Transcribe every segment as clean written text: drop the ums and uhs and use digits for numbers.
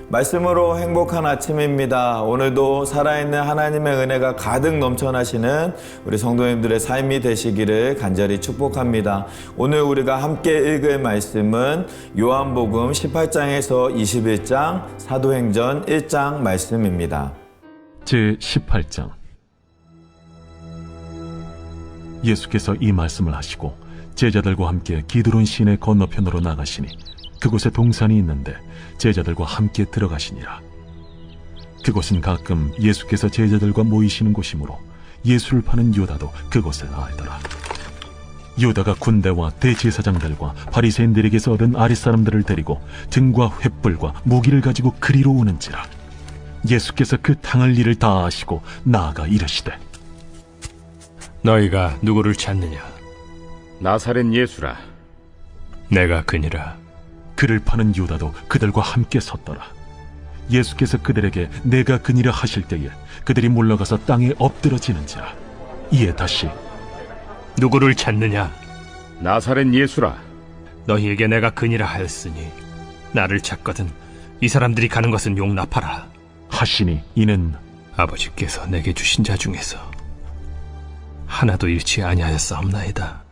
말씀으로 행복한 아침입니다. 오늘도 살아있는 하나님의 은혜가 가득 넘쳐나시는 우리 성도님들의 삶이 되시기를 간절히 축복합니다. 오늘 우리가 함께 읽을 말씀은 요한복음 18장에서 21장, 사도행전 1장 말씀입니다. 제18장. 예수께서 이 말씀을 하시고 제자들과 함께 기드론 시내 건너편으로 나가시니 그곳에 동산이 있는데 제자들과 함께 들어가시니라. 그곳은 가끔 예수께서 제자들과 모이시는 곳이므로 예수를 파는 유다도 그곳을 알더라. 유다가 군대와 대제사장들과 바리새인들에게서 얻은 아랫사람들을 데리고 등과 횃불과 무기를 가지고 그리로 오는지라. 예수께서 그 당할 일을 다 아시고 나아가 이르시되, 너희가 누구를 찾느냐? 나사렛 예수라. 내가 그니라. 그를 파는 유다도 그들과 함께 섰더라. 예수께서 그들에게 내가 그니라 하실 때에 그들이 물러가서 땅에 엎드러지는지라. 이에 다시 누구를 찾느냐? 나사렛 예수라. 너희에게 내가 그니라 하였으니 나를 찾거든 이 사람들이 가는 것은 용납하라 하시니, 이는 아버지께서 내게 주신 자 중에서 하나도 잃지 아니하였사옵나이다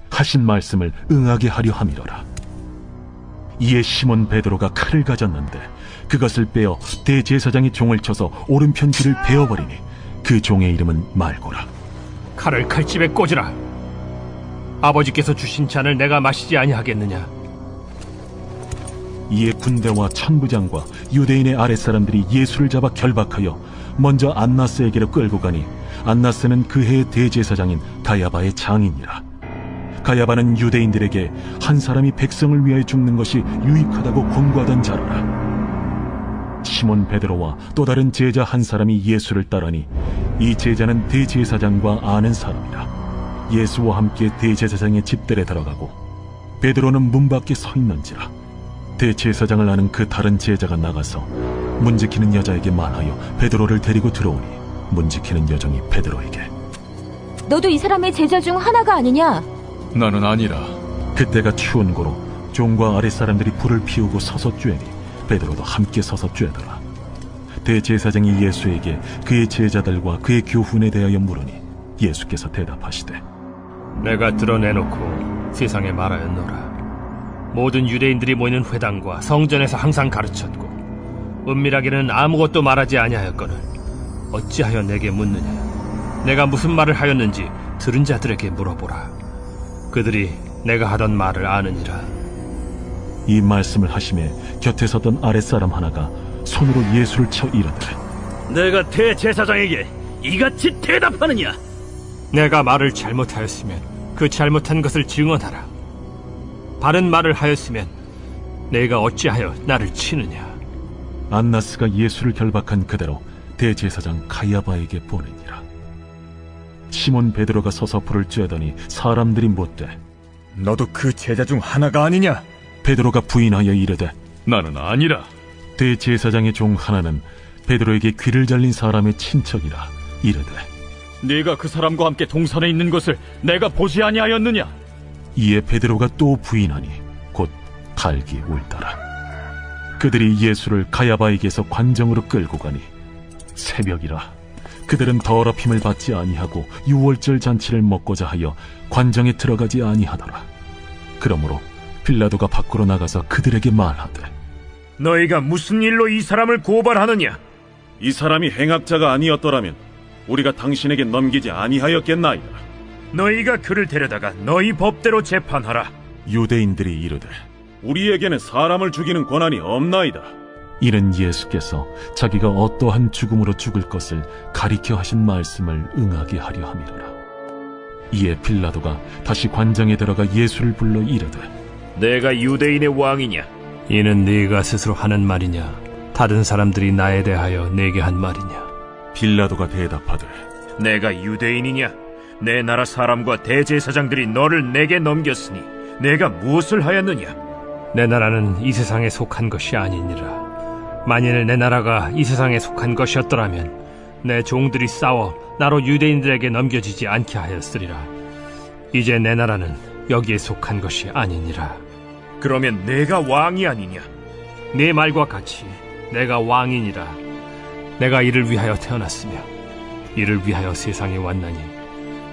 하신 말씀을 응하게 하려 함이로라. 이에 시몬 베드로가 칼을 가졌는데 그것을 빼어 대제사장이 종을 쳐서 오른편 귀를 베어버리니 그 종의 이름은 말고라. 칼을 칼집에 꽂으라. 아버지께서 주신 잔을 내가 마시지 아니하겠느냐? 이에 군대와 천부장과 유대인의 아랫사람들이 예수를 잡아 결박하여 먼저 안나스에게로 끌고 가니 안나스는 그 해의 대제사장인 가야바의 장인이라. 가야바는 유대인들에게 한 사람이 백성을 위하여 죽는 것이 유익하다고 권고하던 자로라. 시몬 베드로와 또 다른 제자 한 사람이 예수를 따르니 이 제자는 대제사장과 아는 사람이라. 예수와 함께 대제사장의 집들에 들어가고 베드로는 문 밖에 서 있는지라. 대제사장을 아는 그 다른 제자가 나가서 문지키는 여자에게 말하여 베드로를 데리고 들어오니 문지키는 여종이 베드로에게, 너도 이 사람의 제자 중 하나가 아니냐? 나는 아니라. 그때가 추운 고로 종과 아랫사람들이 불을 피우고 서서 쬐니 베드로도 함께 서서 쬐더라. 대제사장이 예수에게 그의 제자들과 그의 교훈에 대하여 물으니 예수께서 대답하시되, 내가 드러내놓고 세상에 말하였노라. 모든 유대인들이 모이는 회당과 성전에서 항상 가르쳤고 은밀하게는 아무것도 말하지 아니하였거늘 어찌하여 내게 묻느냐? 내가 무슨 말을 하였는지 들은 자들에게 물어보라. 그들이 내가 하던 말을 아느니라. 이 말씀을 하심에 곁에 섰던 아랫사람 하나가 손으로 예수를 쳐 이르되, 내가 대제사장에게 이같이 대답하느냐? 내가 말을 잘못하였으면 그 잘못한 것을 증언하라. 바른 말을 하였으면 내가 어찌하여 나를 치느냐? 안나스가 예수를 결박한 그대로 대제사장 가야바에게 보내니라. 시몬 베드로가 서서 불을 쬐더니 사람들이 묻되, 너도 그 제자 중 하나가 아니냐? 베드로가 부인하여 이르되, 나는 아니라. 대제사장의 종 하나는 베드로에게 귀를 잘린 사람의 친척이라. 이르되, 네가 그 사람과 함께 동산에 있는 것을 내가 보지 아니하였느냐? 이에 베드로가 또 부인하니 곧 갈기 울더라. 그들이 예수를 가야바에게서 관정으로 끌고 가니 새벽이라. 그들은 더럽힘을 받지 아니하고 유월절 잔치를 먹고자 하여 관정에 들어가지 아니하더라. 그러므로 빌라도가 밖으로 나가서 그들에게 말하되, 너희가 무슨 일로 이 사람을 고발하느냐? 이 사람이 행악자가 아니었더라면 우리가 당신에게 넘기지 아니하였겠나이다. 너희가 그를 데려다가 너희 법대로 재판하라. 유대인들이 이르되, 우리에게는 사람을 죽이는 권한이 없나이다. 이는 예수께서 자기가 어떠한 죽음으로 죽을 것을 가리켜 하신 말씀을 응하게 하려 함이로라. 이에 빌라도가 다시 관장에 들어가 예수를 불러 이르되, 내가 유대인의 왕이냐? 이는 네가 스스로 하는 말이냐? 다른 사람들이 나에 대하여 내게 한 말이냐? 빌라도가 대답하되, 내가 유대인이냐? 내 나라 사람과 대제사장들이 너를 내게 넘겼으니 내가 무엇을 하였느냐? 내 나라는 이 세상에 속한 것이 아니니라. 만일 내 나라가 이 세상에 속한 것이었더라면 내 종들이 싸워 나로 유대인들에게 넘겨지지 않게 하였으리라. 이제 내 나라는 여기에 속한 것이 아니니라. 그러면 내가 왕이 아니냐? 네 말과 같이 내가 왕이니라. 내가 이를 위하여 태어났으며 이를 위하여 세상에 왔나니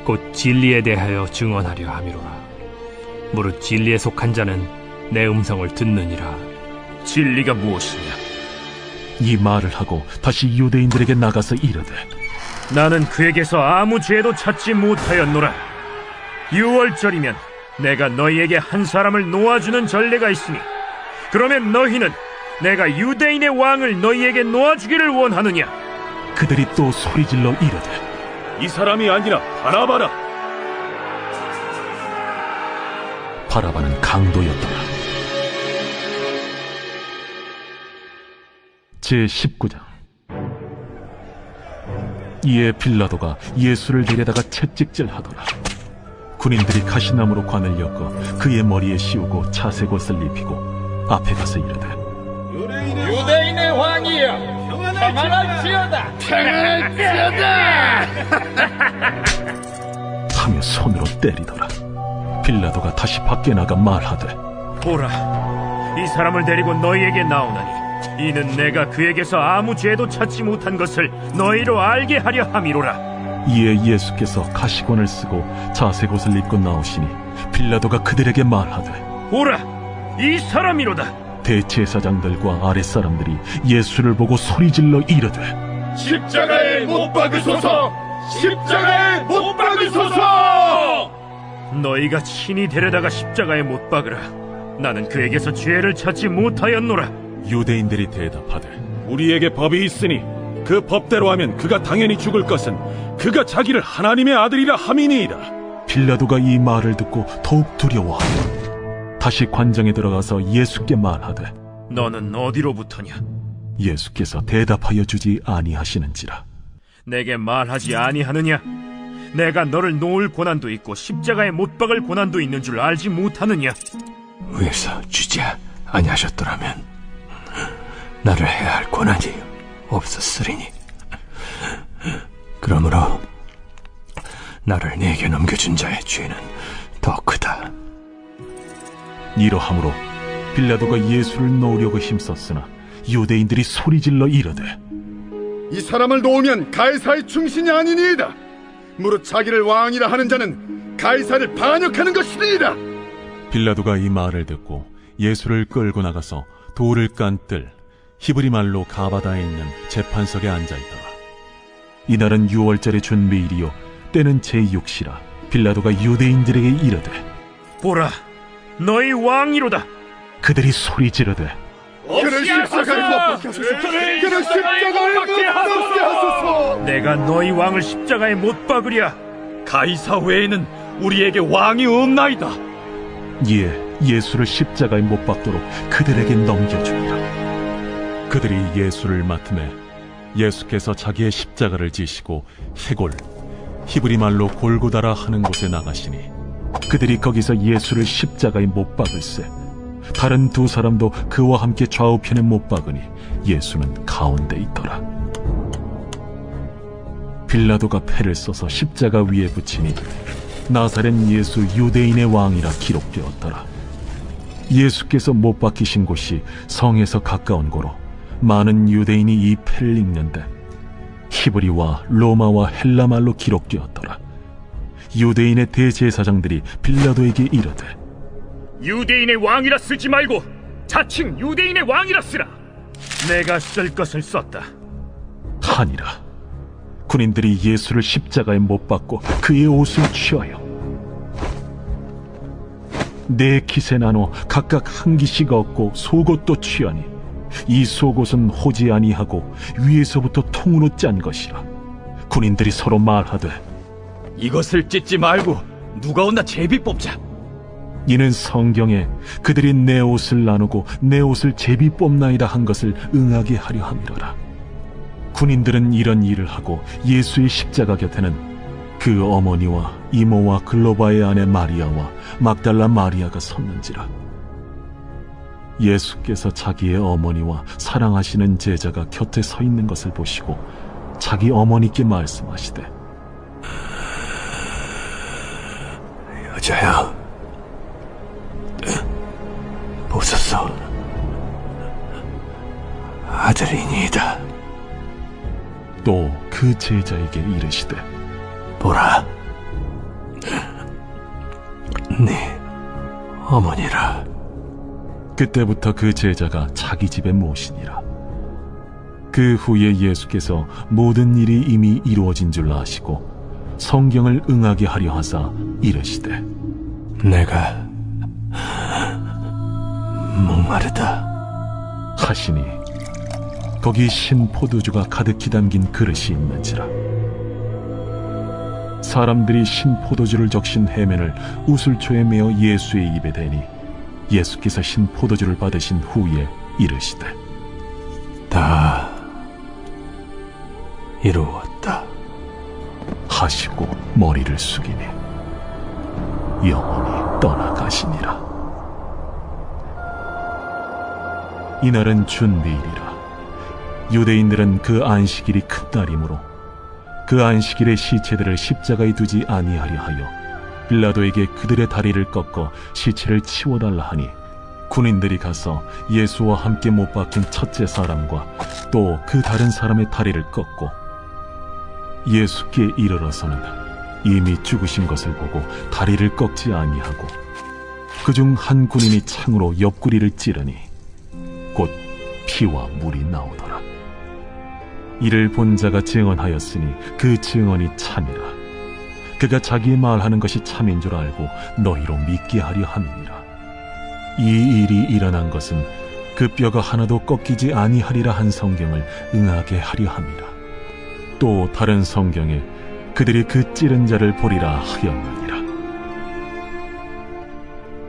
곧 진리에 대하여 증언하려 함이로라. 무릇 진리에 속한 자는 내 음성을 듣느니라. 진리가 무엇이냐? 이 말을 하고 다시 유대인들에게 나가서 이르되 나는 그에게서 아무 죄도 찾지 못하였노라. 6월절이면 내가 너희에게 한 사람을 놓아주는 전례가 있으니 그러면 너희는 내가 유대인의 왕을 너희에게 놓아주기를 원하느냐? 그들이 또 소리질러 이르되 이 사람이 아니라 바라바라. 바라바는 강도였더라. 제19장. 이에 빌라도가 예수를 데려다가 채찍질하더라. 군인들이 가시나무로 관을 엮어 그의 머리에 씌우고 자색 옷을 입히고 앞에 가서 이르되 유대인의 왕이여, 평안할지어다. 하며 손으로 때리더라. 빌라도가 다시 밖에 나가 말하되 보라, 이 사람을 데리고 너희에게 나오나니 이는 내가 그에게서 아무 죄도 찾지 못한 것을 너희로 알게 하려 함이로라. 이에 예수께서 가시관을 쓰고 자색 옷을 입고 나오시니 빌라도가 그들에게 말하되 보라, 이 사람이로다. 대제사장들과 아랫사람들이 예수를 보고 소리질러 이르되 십자가에 못 박으소서! 십자가에 못 박으소서! 너희가 친히 데려다가 십자가에 못 박으라. 나는 그에게서 죄를 찾지 못하였노라. 유대인들이 대답하되 우리에게 법이 있으니 그 법대로 하면 그가 당연히 죽을 것은 그가 자기를 하나님의 아들이라 함이니이다. 빌라도가 이 말을 듣고 더욱 두려워하여 다시 관장에 들어가서 예수께 말하되 너는 어디로부터냐? 예수께서 대답하여 주지 아니하시는지라. 내게 말하지 아니하느냐? 내가 너를 놓을 고난도 있고 십자가에 못 박을 고난도 있는 줄 알지 못하느냐? 위에서 주지 아니하셨더라면 나를 해야 할 권한이 없었으리니 그러므로 나를 네게 넘겨준 자의 죄는 더 크다. 이러함으로 빌라도가 예수를 놓으려고 힘썼으나 유대인들이 소리질러 이르되 이 사람을 놓으면 가이사의 충신이 아니니이다. 무릇 자기를 왕이라 하는 자는 가이사를 반역하는 것이니이다. 빌라도가 이 말을 듣고 예수를 끌고 나가서 돌을 깐 뜰 히브리 말로 가바다에 있는 재판석에 앉아있더라. 이날은 6월절의 준비일이요 때는 제6시라. 빌라도가 유대인들에게 이르되 보라, 너희 왕이로다. 그들이 소리 지르되 그를 십자가에 못 박히소서! 그를 십자가에 못 박히소서! 내가 너희 왕을 십자가에 못 박으랴. 가이사 외에는 우리에게 왕이 없나이다. 이에 예수를 십자가에 못 박도록 그들에게 넘겨주니라. 그들이 예수를 맡음에 예수께서 자기의 십자가를 지시고 해골 히브리 말로 골고다라 하는 곳에 나가시니 그들이 거기서 예수를 십자가에 못 박을세. 다른 두 사람도 그와 함께 좌우편에 못 박으니 예수는 가운데 있더라. 빌라도가 패를 써서 십자가 위에 붙이니 나사렛 예수 유대인의 왕이라 기록되었더라. 예수께서 못 박히신 곳이 성에서 가까운 고로 많은 유대인이 이 패를 읽는데 히브리와 로마와 헬라말로 기록되었더라. 유대인의 대제사장들이 빌라도에게 이르되 유대인의 왕이라 쓰지 말고 자칭 유대인의 왕이라 쓰라. 내가 쓸 것을 썼다. 하니라. 군인들이 예수를 십자가에 못 박고 그의 옷을 취하여 네 깃에 나눠 각각 한 깃씩 얻고 속옷도 취하니 이 속옷은 호지 아니하고 위에서부터 통으로 짠 것이라. 군인들이 서로 말하되 이것을 찢지 말고 누가 온나 제비 뽑자. 이는 성경에 그들이 내 옷을 나누고 내 옷을 제비 뽑나이다 한 것을 응하게 하려 함이로라. 군인들은 이런 일을 하고 예수의 십자가 곁에는 그 어머니와 이모와 글로바의 아내 마리아와 막달라 마리아가 섰는지라. 예수께서 자기의 어머니와 사랑하시는 제자가 곁에 서 있는 것을 보시고 자기 어머니께 말씀하시되 여자야, 보소서. 아들이니이다. 또 그 제자에게 이르시되 보라, 네 어머니라. 그때부터 그 제자가 자기 집에 모시니라. 그 후에 예수께서 모든 일이 이미 이루어진 줄 아시고 성경을 응하게 하려 하사 이르시되 내가 목마르다 하시니 거기 신 포도주가 가득히 담긴 그릇이 있는지라. 사람들이 신 포도주를 적신 해면을 우슬초에 메어 예수의 입에 대니 예수께서 신 포도주를 받으신 후에 이르시되 다 이루었다 하시고 머리를 숙이니 영원히 떠나가시니라. 이날은 준비일이라. 유대인들은 그 안식일이 큰 날이므로 그 안식일에 시체들을 십자가에 두지 아니하려 하여 빌라도에게 그들의 다리를 꺾어 시체를 치워달라 하니 군인들이 가서 예수와 함께 못 박힌 첫째 사람과 또 그 다른 사람의 다리를 꺾고 예수께 이르러서는 이미 죽으신 것을 보고 다리를 꺾지 아니하고 그중 한 군인이 창으로 옆구리를 찌르니 곧 피와 물이 나오더라. 이를 본 자가 증언하였으니 그 증언이 참이라. 그가 자기의 말하는 것이 참인 줄 알고 너희로 믿게 하려 함이니라. 이 일이 일어난 것은 그 뼈가 하나도 꺾이지 아니하리라 한 성경을 응하게 하려 함이라. 또 다른 성경에 그들이 그 찌른 자를 보리라 하였느니라.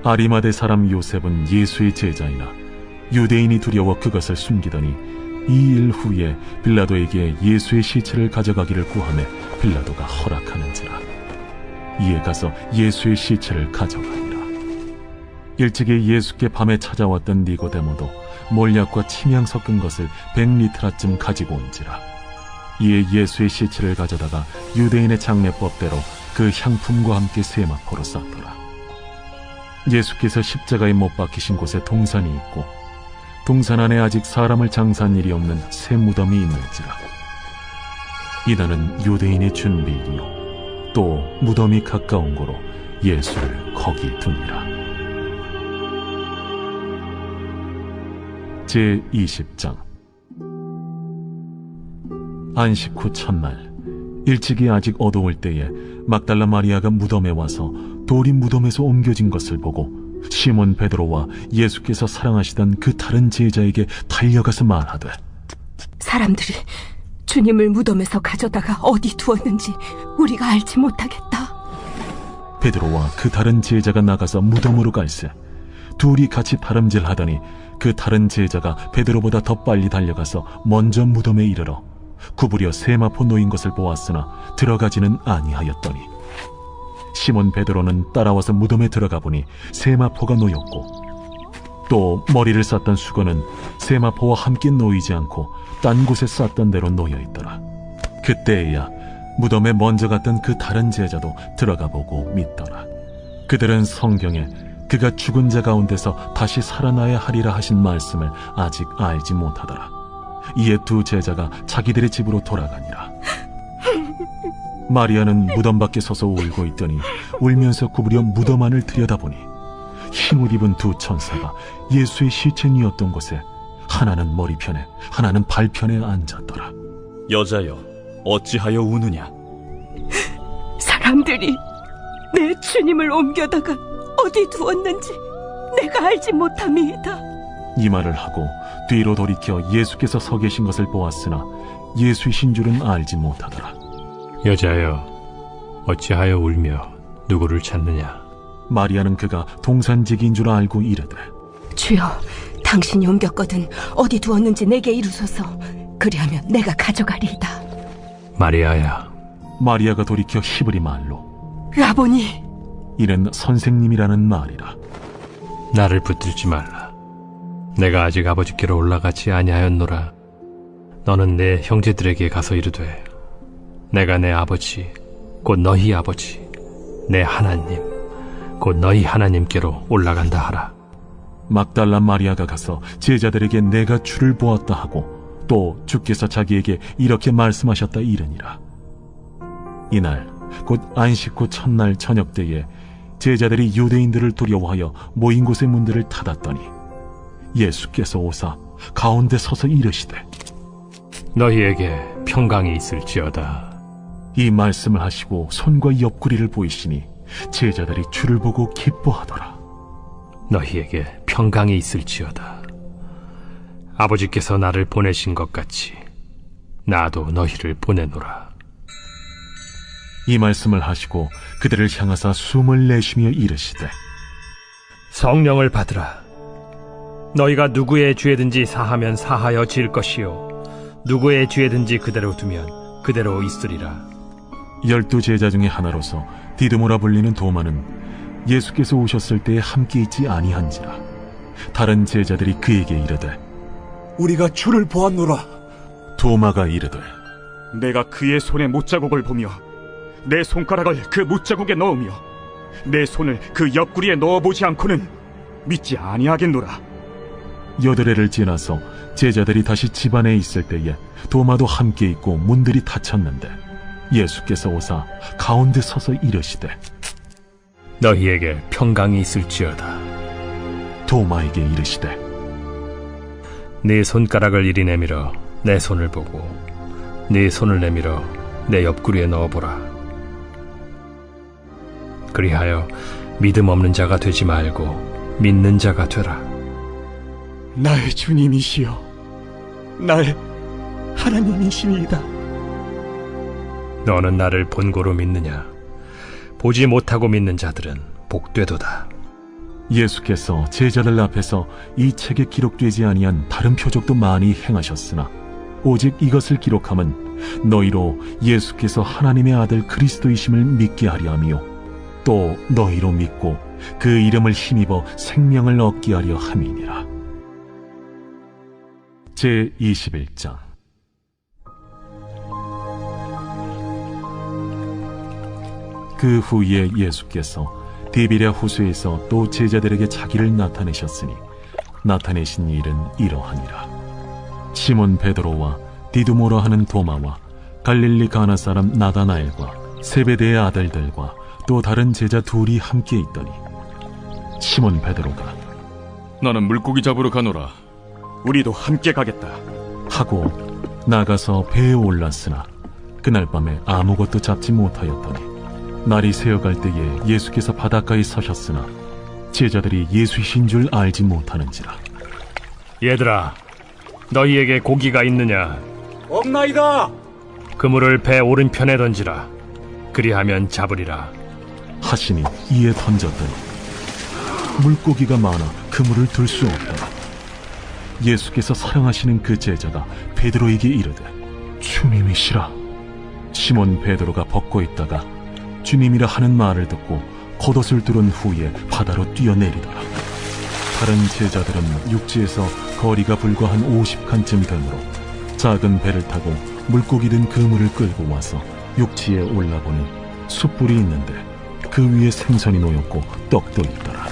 아리마대 사람 요셉은 예수의 제자이나 유대인이 두려워 그것을 숨기더니 이 일 후에 빌라도에게 예수의 시체를 가져가기를 구하매 빌라도가 허락하는지라. 이에 가서 예수의 시체를 가져가니라. 일찍이 예수께 밤에 찾아왔던 니고데모도 몰약과 침향 섞은 것을 100리트라쯤 가지고 온지라. 이에 예수의 시체를 가져다가 유대인의 장례법대로 그 향품과 함께 세마포로 쌌더라. 예수께서 십자가에 못 박히신 곳에 동산이 있고 동산 안에 아직 사람을 장사한 일이 없는 새 무덤이 있는지라. 이날은 유대인의 준비일이요 또 무덤이 가까운 고로 예수를 거기 두니라. 제20장. 안식 후 첫날 일찍이 아직 어두울 때에 막달라 마리아가 무덤에 와서 돌이 무덤에서 옮겨진 것을 보고 시몬 베드로와 예수께서 사랑하시던 그 다른 제자에게 달려가서 말하되 사람들이 주님을 무덤에서 가져다가 어디 두었는지 우리가 알지 못하겠다. 베드로와 그 다른 제자가 나가서 무덤으로 갈새 둘이 같이 다름질하더니 그 다른 제자가 베드로보다 더 빨리 달려가서 먼저 무덤에 이르러 구부려 세마포 놓인 것을 보았으나 들어가지는 아니하였더니 시몬 베드로는 따라와서 무덤에 들어가 보니 세마포가 놓였고 또 머리를 쌌던 수건은 세마포와 함께 놓이지 않고 딴 곳에 쌌던 대로 놓여있더라. 그때에야 무덤에 먼저 갔던 그 다른 제자도 들어가 보고 믿더라. 그들은 성경에 그가 죽은 자 가운데서 다시 살아나야 하리라 하신 말씀을 아직 알지 못하더라. 이에 두 제자가 자기들의 집으로 돌아가니라. 마리아는 무덤 밖에 서서 울고 있더니 울면서 구부려 무덤 안을 들여다보니 흰옷 입은 두 천사가 예수의 시체니었던 곳에 하나는 머리편에 하나는 발편에 앉았더라. 여자여, 어찌하여 우느냐? 사람들이 내 주님을 옮겨다가 어디 두었는지 내가 알지 못함이다. 이 말을 하고 뒤로 돌이켜 예수께서 서 계신 것을 보았으나 예수이신 줄은 알지 못하더라. 여자여, 어찌하여 울며 누구를 찾느냐? 마리아는 그가 동산지기인 줄 알고 이르되 주여, 당신이 옮겼거든 어디 두었는지 내게 이루소서. 그리하면 내가 가져가리이다. 마리아야. 마리아가 돌이켜 히브리 말로 라보니, 이는 선생님이라는 말이라. 나를 붙들지 말라. 내가 아직 아버지께로 올라가지 아니하였노라. 너는 내 형제들에게 가서 이르되 내가 내 아버지 곧 너희 아버지 내 하나님 곧 너희 하나님께로 올라간다 하라. 막달라 마리아가 가서 제자들에게 내가 주를 보았다 하고 또 주께서 자기에게 이렇게 말씀하셨다 이르니라. 이날 곧 안식 후 첫날 저녁 때에 제자들이 유대인들을 두려워하여 모인 곳의 문들을 닫았더니 예수께서 오사 가운데 서서 이르시되 너희에게 평강이 있을지어다. 이 말씀을 하시고 손과 옆구리를 보이시니 제자들이 주를 보고 기뻐하더라. 너희에게 평강이 있을지어다. 아버지께서 나를 보내신 것 같이 나도 너희를 보내노라. 이 말씀을 하시고 그들을 향하사 숨을 내쉬며 이르시되 성령을 받으라. 너희가 누구의 죄든지 사하면 사하여 질 것이요 누구의 죄든지 그대로 두면 그대로 있으리라. 12 제자 중에 하나로서 디드모라 불리는 도마는 예수께서 오셨을 때에 함께 있지 아니한지라. 다른 제자들이 그에게 이르되 우리가 주를 보았노라. 도마가 이르되 내가 그의 손에 못자국을 보며 내 손가락을 그 못자국에 넣으며 내 손을 그 옆구리에 넣어보지 않고는 믿지 아니하겠노라. 8회를 지나서 제자들이 다시 집안에 있을 때에 도마도 함께 있고 문들이 닫혔는데 예수께서 오사 가운데 서서 이르시되 너희에게 평강이 있을지어다. 도마에게 이르시되 네 손가락을 이리 내밀어 내 손을 보고 네 손을 내밀어 내 옆구리에 넣어보라. 그리하여 믿음 없는 자가 되지 말고 믿는 자가 되라. 나의 주님이시여 나의 하나님이시니이다. 너는 나를 본고로 믿느냐? 보지 못하고 믿는 자들은 복되도다. 예수께서 제자들 앞에서 이 책에 기록되지 아니한 다른 표적도 많이 행하셨으나 오직 이것을 기록함은 너희로 예수께서 하나님의 아들 그리스도이심을 믿게 하려 함이요 또 너희로 믿고 그 이름을 힘입어 생명을 얻게 하려 함이니라. 제21장. 그 후에 예수께서 디비랴 호수에서 또 제자들에게 자기를 나타내셨으니 나타내신 일은 이러하니라. 시몬 베드로와 디두모라 하는 도마와 갈릴리 가나 사람 나다나엘과 세베대의 아들들과 또 다른 제자 둘이 함께 있더니 시몬 베드로가 나는 물고기 잡으러 가노라. 우리도 함께 가겠다 하고 나가서 배에 올랐으나 그날 밤에 아무것도 잡지 못하였더니 날이 새어갈 때에 예수께서 바닷가에 서셨으나 제자들이 예수이신 줄 알지 못하는지라. 얘들아, 너희에게 고기가 있느냐? 없나이다. 그물을 배 오른편에 던지라. 그리하면 잡으리라. 하시니 이에 던졌더니 물고기가 많아 그물을 들 수 없더라. 예수께서 사랑하시는 그 제자가 베드로에게 이르되 주님이시라. 시몬 베드로가 벗고 있다가 주님이라 하는 말을 듣고 겉옷을 두른 후에 바다로 뛰어내리더라. 다른 제자들은 육지에서 거리가 불과 한 50칸쯤 되므로 작은 배를 타고 물고기 든 그물을 끌고 와서 육지에 올라보니 숯불이 있는데 그 위에 생선이 놓였고 떡도 있더라.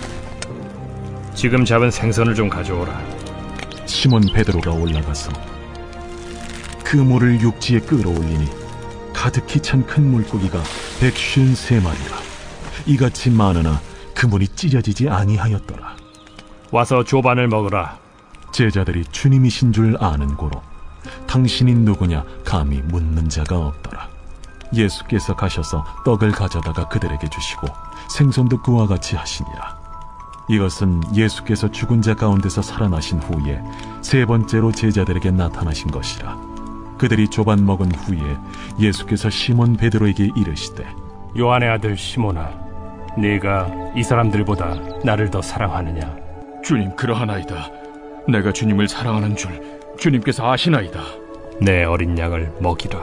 지금 잡은 생선을 좀 가져오라. 시몬 베드로가 올라가서 그물을 육지에 끌어올리니 가득히 찬 큰 물고기가 153마리라. 이같이 많으나 그물이 찢어지지 아니하였더라. 와서 조반을 먹으라. 제자들이 주님이신 줄 아는 고로 당신이 누구냐 감히 묻는 자가 없더라. 예수께서 가셔서 떡을 가져다가 그들에게 주시고 생선도 그와 같이 하시니라. 이것은 예수께서 죽은 자 가운데서 살아나신 후에 세 번째로 제자들에게 나타나신 것이라. 그들이 조반 먹은 후에 예수께서 시몬 베드로에게 이르시되 요한의 아들 시몬아, 네가 이 사람들보다 나를 더 사랑하느냐? 주님 그러하나이다. 내가 주님을 사랑하는 줄 주님께서 아시나이다. 내 어린 양을 먹이라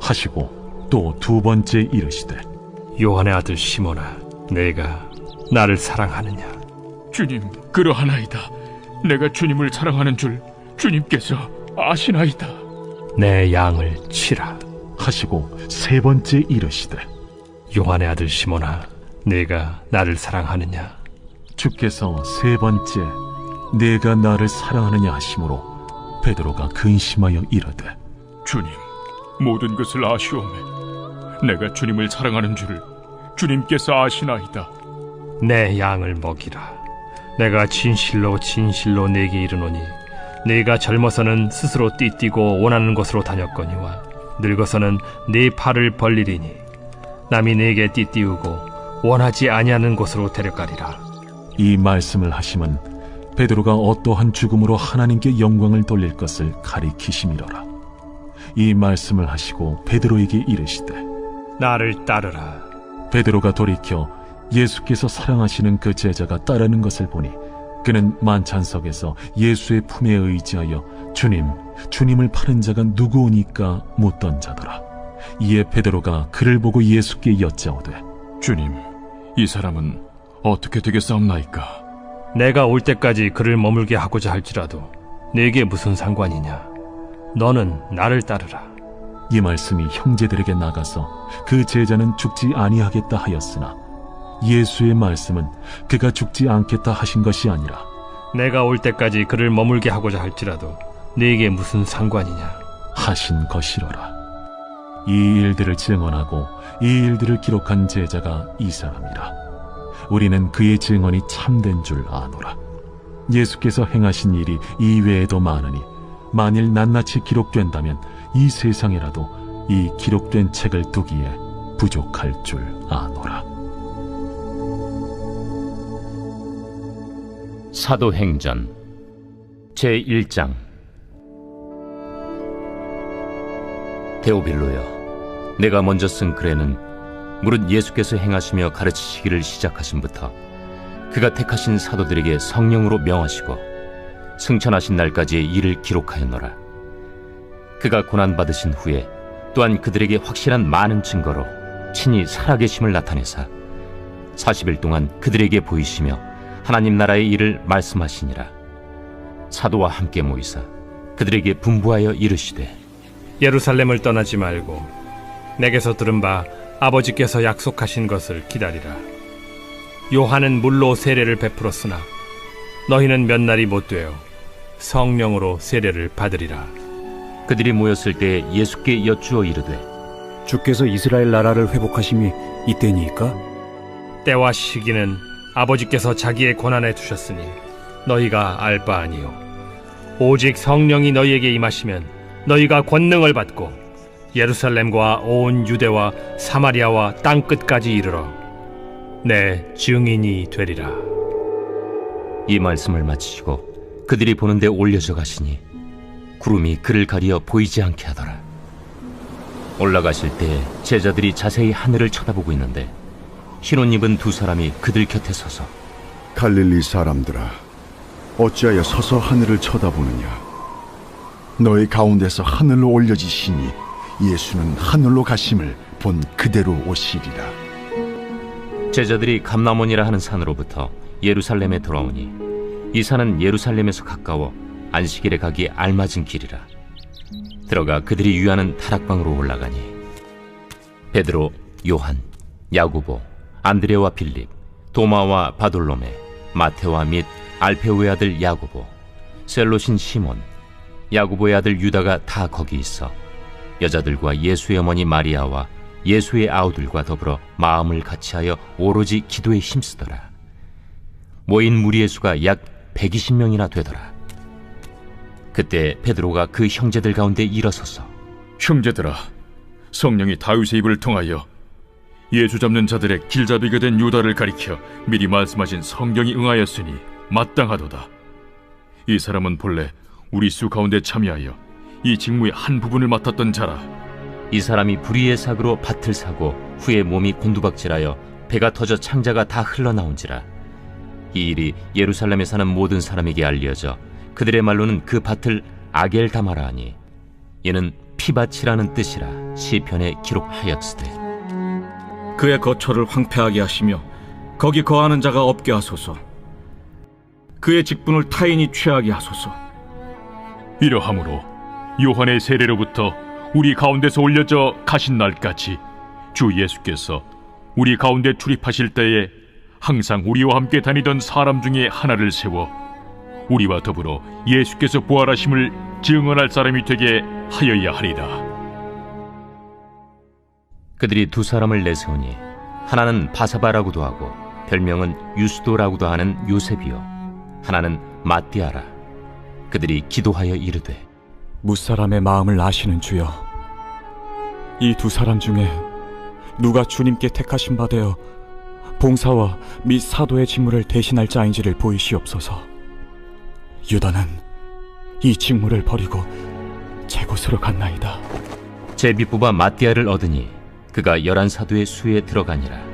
하시고 또 두 번째 이르시되 요한의 아들 시몬아, 네가 나를 사랑하느냐? 주님 그러하나이다. 내가 주님을 사랑하는 줄 주님께서 아시나이다. 내 양을 치라 하시고 세 번째 이르시되 요한의 아들 시몬아, 네가 나를 사랑하느냐? 주께서 세 번째 내가 나를 사랑하느냐 하심으로 베드로가 근심하여 이르되 주님, 모든 것을 아시오매. 내가 주님을 사랑하는 줄을 주님께서 아시나이다. 내 양을 먹이라. 내가 진실로 진실로 네게 이르노니 네가 젊어서는 스스로 띠뛰고 원하는 곳으로 다녔거니와 늙어서는 네 팔을 벌리리니 남이 네게 띠띠우고 원하지 아니하는 곳으로 데려가리라. 이 말씀을 하심은 베드로가 어떠한 죽음으로 하나님께 영광을 돌릴 것을 가리키심이로라. 이 말씀을 하시고 베드로에게 이르시되 나를 따르라. 베드로가 돌이켜 예수께서 사랑하시는 그 제자가 따르는 것을 보니 그는 만찬석에서 예수의 품에 의지하여 주님을 파는 자가 누구오니까 묻던 자더라. 이에 베드로가 그를 보고 예수께 여짜오되 주님, 이 사람은 어떻게 되겠사옵나이까? 내가 올 때까지 그를 머물게 하고자 할지라도 네게 무슨 상관이냐. 너는 나를 따르라. 이 말씀이 형제들에게 나가서 그 제자는 죽지 아니하겠다 하였으나 예수의 말씀은 그가 죽지 않겠다 하신 것이 아니라 내가 올 때까지 그를 머물게 하고자 할지라도 네게 무슨 상관이냐 하신 것이로라. 이 일들을 증언하고 이 일들을 기록한 제자가 이 사람이라. 우리는 그의 증언이 참된 줄 아노라. 예수께서 행하신 일이 이외에도 많으니 만일 낱낱이 기록된다면 이 세상에라도 이 기록된 책을 두기에 부족할 줄 아노라. 사도행전 제1장. 데오빌로여, 내가 먼저 쓴 글에는 무릇 예수께서 행하시며 가르치시기를 시작하심부터 그가 택하신 사도들에게 성령으로 명하시고 승천하신 날까지의 일을 기록하였노라. 그가 고난받으신 후에 또한 그들에게 확실한 많은 증거로 친히 살아계심을 나타내사 40일 동안 그들에게 보이시며 하나님 나라의 일을 말씀하시니라. 사도와 함께 모이사 그들에게 분부하여 이르시되 예루살렘을 떠나지 말고 내게서 들은 바 아버지께서 약속하신 것을 기다리라. 요한은 물로 세례를 베풀었으나 너희는 몇 날이 못 되어 성령으로 세례를 받으리라. 그들이 모였을 때 예수께 여쭈어 이르되 주께서 이스라엘 나라를 회복하심이 이때니까? 때와 시기는 아버지께서 자기의 권한에 두셨으니 너희가 알 바 아니요 오직 성령이 너희에게 임하시면 너희가 권능을 받고 예루살렘과 온 유대와 사마리아와 땅끝까지 이르러 내 증인이 되리라. 이 말씀을 마치시고 그들이 보는데 올려져 가시니 구름이 그를 가리어 보이지 않게 하더라. 올라가실 때 제자들이 자세히 하늘을 쳐다보고 있는데 흰옷 입은 두 사람이 그들 곁에 서서 갈릴리 사람들아, 어찌하여 서서 하늘을 쳐다보느냐? 너희 가운데서 하늘로 올려지시니 예수는 하늘로 가심을 본 그대로 오시리라. 제자들이 감람원이라 하는 산으로부터 예루살렘에 돌아오니 이 산은 예루살렘에서 가까워 안식일에 가기에 알맞은 길이라. 들어가 그들이 유하는 다락방으로 올라가니 베드로, 요한, 야고보, 안드레와 빌립, 도마와 바돌로메, 마테와 및 알페오의 아들 야고보, 셀롯인 시몬, 야고보의 아들 유다가 다 거기 있어 여자들과 예수의 어머니 마리아와 예수의 아우들과 더불어 마음을 같이하여 오로지 기도에 힘쓰더라. 모인 무리의 수가 약 120명이나 되더라. 그때 베드로가 그 형제들 가운데 일어서서 형제들아, 성령이 다윗의 입을 통하여 예수 잡는 자들의 길잡이가 된 유다를 가리켜 미리 말씀하신 성경이 응하였으니 마땅하도다. 이 사람은 본래 우리 수 가운데 참여하여 이 직무의 한 부분을 맡았던 자라. 이 사람이 불의의 사고로 밭을 사고 후에 몸이 곤두박질하여 배가 터져 창자가 다 흘러나온지라. 이 일이 예루살렘에 사는 모든 사람에게 알려져 그들의 말로는 그 밭을 아겔다마라 하니 이는 피밭이라는 뜻이라 시편에 기록하였으되 그의 거처를 황폐하게 하시며 거기 거하는 자가 없게 하소서. 그의 직분을 타인이 취하게 하소서. 이러함으로 요한의 세례로부터 우리 가운데서 올려져 가신 날까지 주 예수께서 우리 가운데 출입하실 때에 항상 우리와 함께 다니던 사람 중에 하나를 세워 우리와 더불어 예수께서 부활하심을 증언할 사람이 되게 하여야 하리라. 그들이 두 사람을 내세우니 하나는 바사바라고도 하고 별명은 유스도라고도 하는 요셉이요 하나는 마띠아라. 그들이 기도하여 이르되 무사람의 마음을 아시는 주여, 이 두 사람 중에 누가 주님께 택하신 바 되어 봉사와 및 사도의 직무를 대신할 자인지를 보이시옵소서. 유다는 이 직무를 버리고 제 곳으로 갔나이다. 제비뽑아 마띠아를 얻으니 그가 11 사도의 수에 들어가니라.